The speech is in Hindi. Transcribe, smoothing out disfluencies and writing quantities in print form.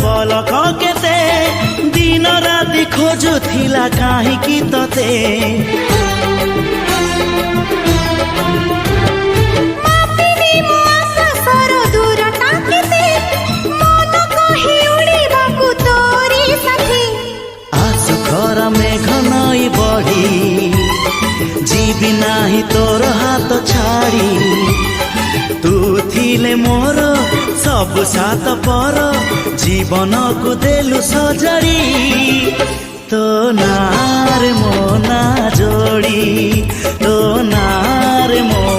पलक केते दिन राति खोजुथिला काहींकि तते मेघ नई बढ़ी जीवी नाही तोर हाथ छाड़ी तू थिले मोर सब सात पर जीवन को देलु सजड़ी तो नार मो ना जोड़ी तो नार मो